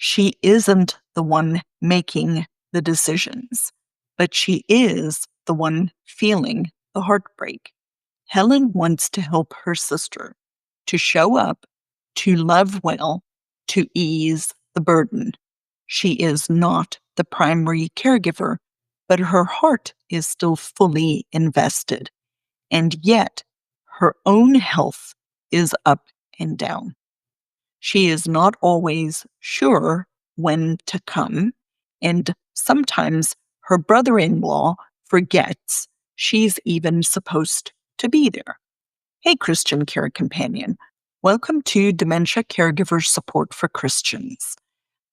She isn't the one making the decisions, but she is the one feeling the heartbreak. Helen wants to help her sister to show up, to love well, to ease the burden. She is not the primary caregiver, but her heart is still fully invested. And yet, her own health is up and down. She is not always sure when to come, and sometimes her brother-in-law forgets she's even supposed to be there. Hey, Christian Care Companion. Welcome to Dementia Caregiver Support for Christians.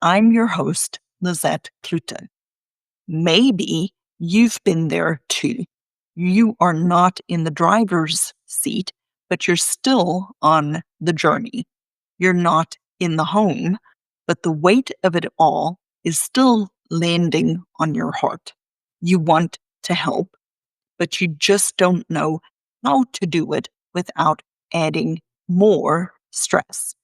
I'm your host, Lizette. Maybe you've been there too. You are not in the driver's seat, but you're still on the journey. You're not in the home, but the weight of it all is still landing on your heart. You want to help, but you just don't know how to do it without adding more stress.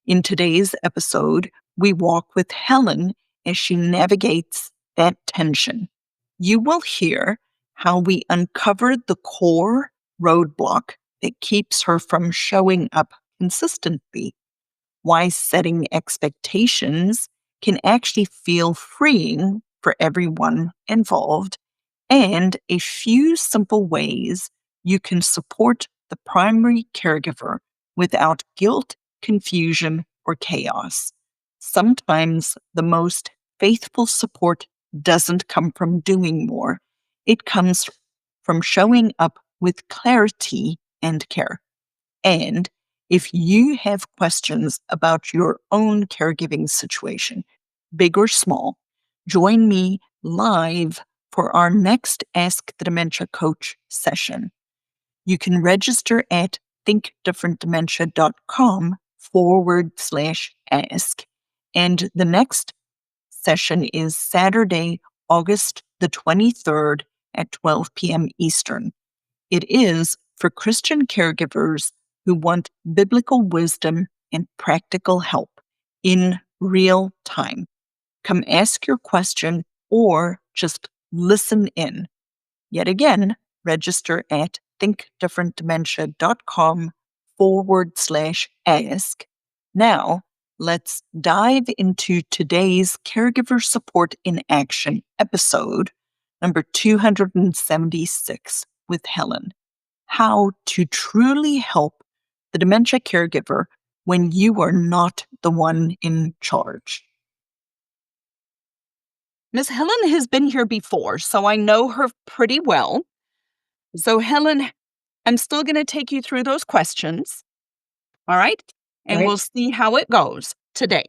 In today's episode, we walk with Helen as she navigates that tension. You will hear how we uncovered the core roadblock that keeps her from showing up consistently, why setting expectations can actually feel freeing for everyone involved, and a few simple ways you can support the primary caregiver without guilt, confusion, or chaos. Sometimes the most faithful support doesn't come from doing more. It comes from showing up with clarity and care. And if you have questions about your own caregiving situation, big or small, join me live for our next Ask the Dementia Coach session. You can register at thinkdifferentdementia.com/ask. And the next session is Saturday, August the 23rd at 12 p.m. Eastern. It is for Christian caregivers who want biblical wisdom and practical help in real time. Come ask your question or just listen in. Yet again, register at thinkdifferentdementia.com/ask. Now, let's dive into today's Caregiver Support in Action episode, number 276, with Helen. How to truly help the dementia caregiver when you are not the one in charge. Miss Helen has been here before, so I know her pretty well. So, Helen, I'm still going to take you through those questions. All right? And Right. we'll see how it goes today.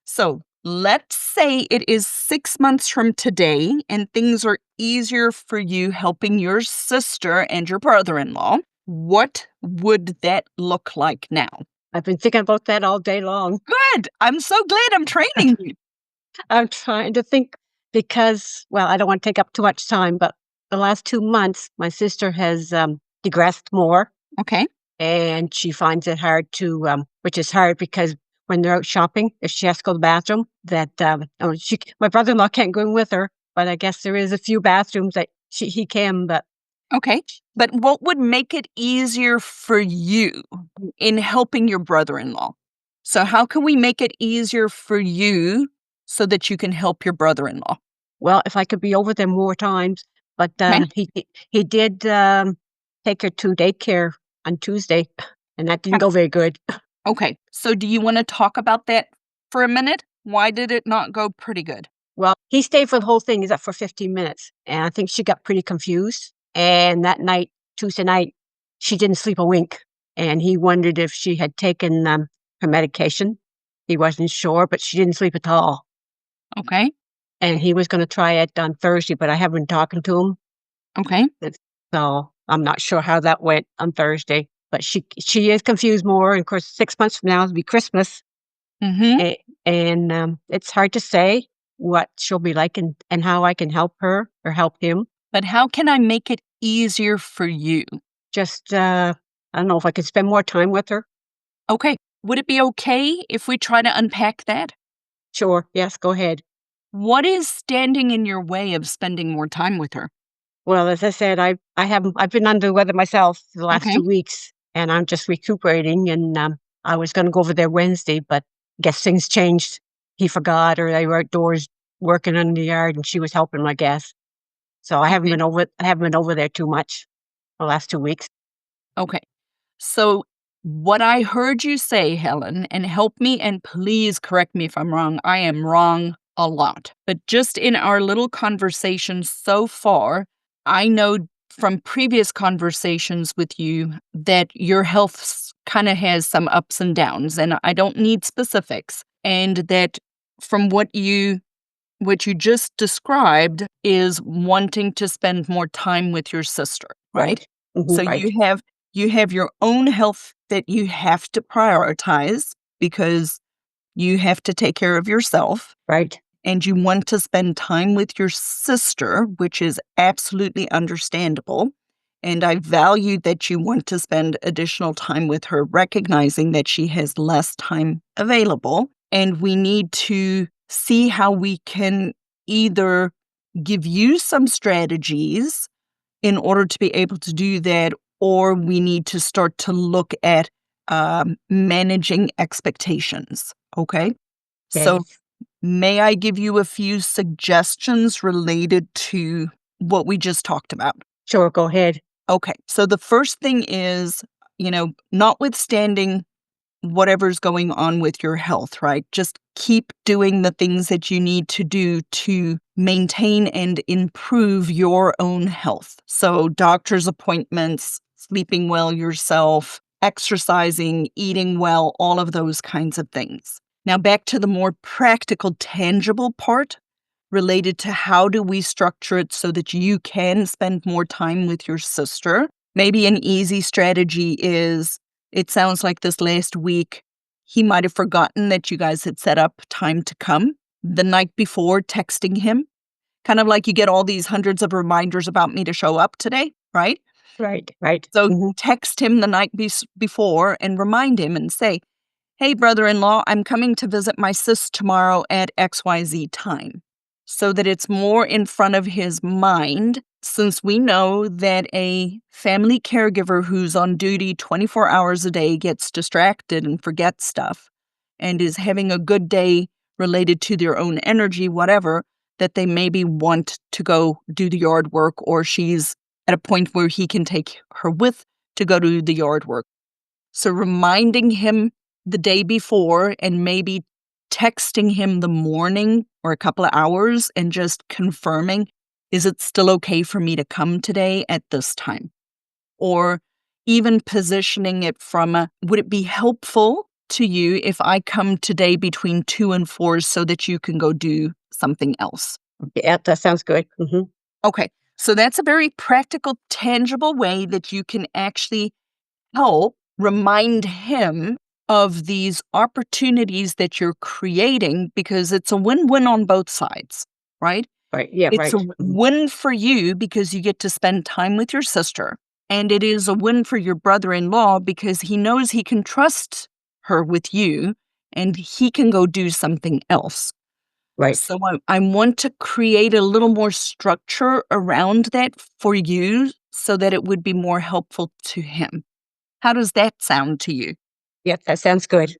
So, let's say it is 6 months from today and things are easier for you helping your sister and your brother-in-law. What would that look like now? I've been thinking about that all day long. Good. I'm so glad I'm training you. I'm trying to think because, well, I don't want to take up too much time, but the last 2 months, my sister has digressed more, Okay. and she finds it hard to, which is hard because when they're out shopping, if she has to go to the bathroom, my brother-in-law can't go in with her, but I guess there is a few bathrooms that he can, but Okay. But what would make it easier for you in helping your brother-in-law? So how can we make it easier for you so that you can help your brother-in-law? well, if I could be over there more times, but Okay. he did take her to daycare on Tuesday, and that didn't go very good. Okay. So do you want to talk about that for a minute? Why did it not go pretty good? Well, he stayed for the whole thing except for 15 minutes, and I think she got pretty confused. And that night, Tuesday night, she didn't sleep a wink, and he wondered if she had taken her medication. He wasn't sure, but she didn't sleep at all. Okay. And he was going to try it on Thursday, but I haven't been talking to him, Okay. so I'm not sure how that went on Thursday. But she is confused more, and of course, 6 months from now it'll be Christmas, Mm-hmm. and it's hard to say what she'll be like and how I can help her or help him. But how can I make it easier for you? Just, I don't know if I could spend more time with her. Okay. Would it be okay if we try to unpack that? Sure. Yes, go ahead. What is standing in your way of spending more time with her? Well, as I said, I've been under the weather myself for the last Okay. 2 weeks, and I'm just recuperating, and, I was gonna go over there Wednesday, but guess things changed. He forgot, or they were outdoors working in the yard, and she was helping, I guess. So Okay. I haven't been over there too much the last 2 weeks. Okay. So, what I heard you say, Helen, and help me and please correct me if I'm wrong. I am wrong a lot. But just in our little conversation so far, I know from previous conversations with you that your health kind of has some ups and downs, and I don't need specifics. And that from what you just described is wanting to spend more time with your sister, right? Right. Mhm, So right, you have your own health that you have to prioritize because you have to take care of yourself, right, and you want to spend time with your sister, which is absolutely understandable. And I value that you want to spend additional time with her, recognizing that she has less time available. And we need to see how we can either give you some strategies in order to be able to do that, or we need to start to look at managing expectations. Okay. okay. So, may I give you a few suggestions related to what we just talked about? Sure, go ahead. Okay. So, the first thing is, notwithstanding whatever's going on with your health, right? Just keep doing the things that you need to do to maintain and improve your own health. So, doctor's appointments, sleeping well yourself, exercising, eating well, all of those kinds of things. Now, back to the more practical, tangible part related to how do we structure it so that you can spend more time with your sister. Maybe an easy strategy is it sounds like this last week, he might have forgotten that you guys had set up time to come the night before, texting him. Kind of like you get all these hundreds of reminders about me to show up today, right? Right, right. So Mhm. text him the night before and remind him and say, "Hey, brother in law, I'm coming to visit my sis tomorrow at XYZ time," so that it's more in front of his mind, since we know that a family caregiver who's on duty 24 hours a day gets distracted and forgets stuff and is having a good day related to their own energy, whatever, that they maybe want to go do the yard work, or she's at a point where he can take her with to go do the yard work. So reminding him the day before and maybe texting him the morning or a couple of hours and just confirming, is it still okay for me to come today at this time? Or even positioning it from would it be helpful to you if I come today between 2 and 4 so that you can go do something else? Yeah, that sounds good. Mhm. Okay. So that's a very practical, tangible way that you can actually help remind him of these opportunities that you're creating, because it's a win-win on both sides, right? Right, yeah, It's a right. Mhm. win for you because you get to spend time with your sister, and it is a win for your brother-in-law because he knows he can trust her with you and he can go do something else. Right. So I want to create a little more structure around that for you so that it would be more helpful to him. How does that sound to you? Yep, that sounds good.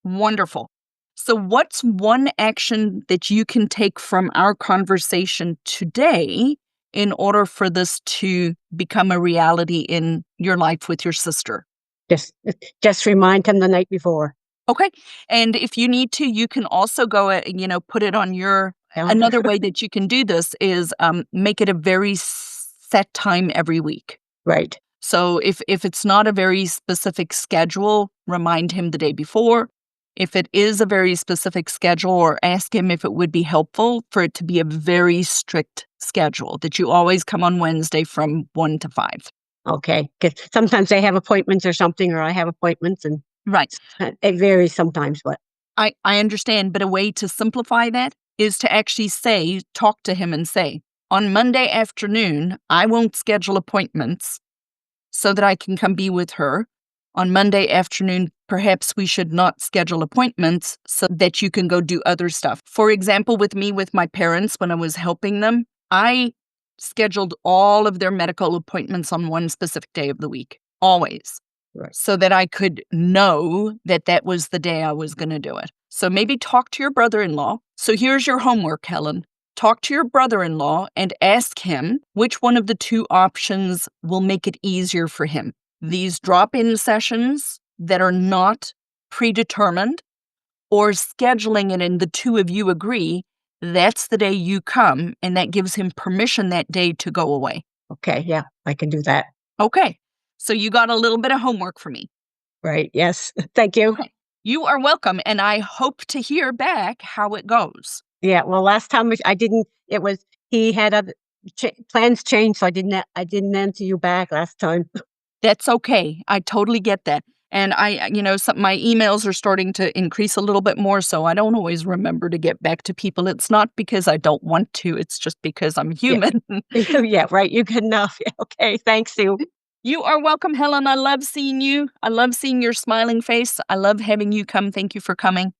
Wonderful. So, what's one action that you can take from our conversation today in order for this to become a reality in your life with your sister? Just just remind him the night before. Okay. And if you need to, you can also go, put it on your. Calendar. Another way that you can do this is make it a very set time every week. Right. So if it's not a very specific schedule, remind him the day before. If it is a very specific schedule, or ask him if it would be helpful for it to be a very strict schedule that you always come on Wednesday from 1 to 5. Okay. 'Cause sometimes they have appointments or something, or I have appointments, and Right. it varies sometimes, but I understand, but a way to simplify that is to actually talk to him and say, on Monday afternoon, I won't schedule appointments so that I can come be with her. On Monday afternoon, perhaps we should not schedule appointments so that you can go do other stuff. For example, with me, with my parents, when I was helping them, I scheduled all of their medical appointments on one specific day of the week, always, Right. so that I could know that that was the day I was going to do it. So maybe talk to your brother-in-law. So here's your homework, Helen. Talk to your brother-in-law and ask him which one of the two options will make it easier for him. These drop-in sessions that are not predetermined, or scheduling it and the two of you agree, that's the day you come, and that gives him permission that day to go away. Okay, yeah, I can do that. Okay, so you got a little bit of homework for me. Right, yes. Thank you. Okay. You are welcome, and I hope to hear back how it goes. Yeah, well, last time I didn't it was he had other plans changed, so I didn't answer you back last time. That's okay. I totally get that. And my emails are starting to increase a little bit more, so I don't always remember to get back to people. It's not because I don't want to, it's just because I'm Yeah. human. Yeah, right, you're good enough. Yeah, okay, thanks, Sue. You are welcome, Helen. I love seeing you. I love seeing your smiling face. I love having you come. Thank you for coming.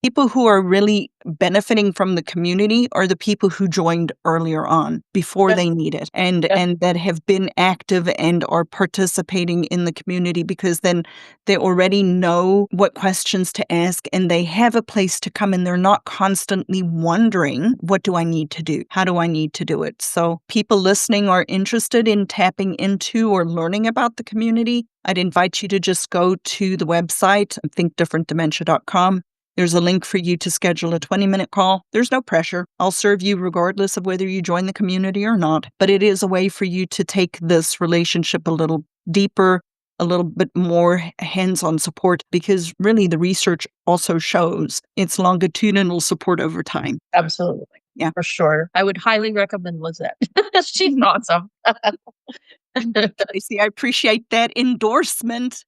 People who are really benefiting from the community are the people who joined earlier on, before Yes. they need it, and Yes. and that have been active and are participating in the community, because then they already know what questions to ask and they have a place to come, and they're not constantly wondering, what do I need to do? How do I need to do it? So people listening are interested in tapping into or learning about the community. I'd invite you to just go to the website, thinkdifferentdementia.com. There's a link for you to schedule a 20-minute call. There's no pressure. I'll serve you regardless of whether you join the community or not. But it is a way for you to take this relationship a little deeper, a little bit more hands-on support, because really the research also shows it's longitudinal support over time. Absolutely. Yeah. For sure. I would highly recommend Lizette. She's awesome. Tracy, I appreciate that endorsement.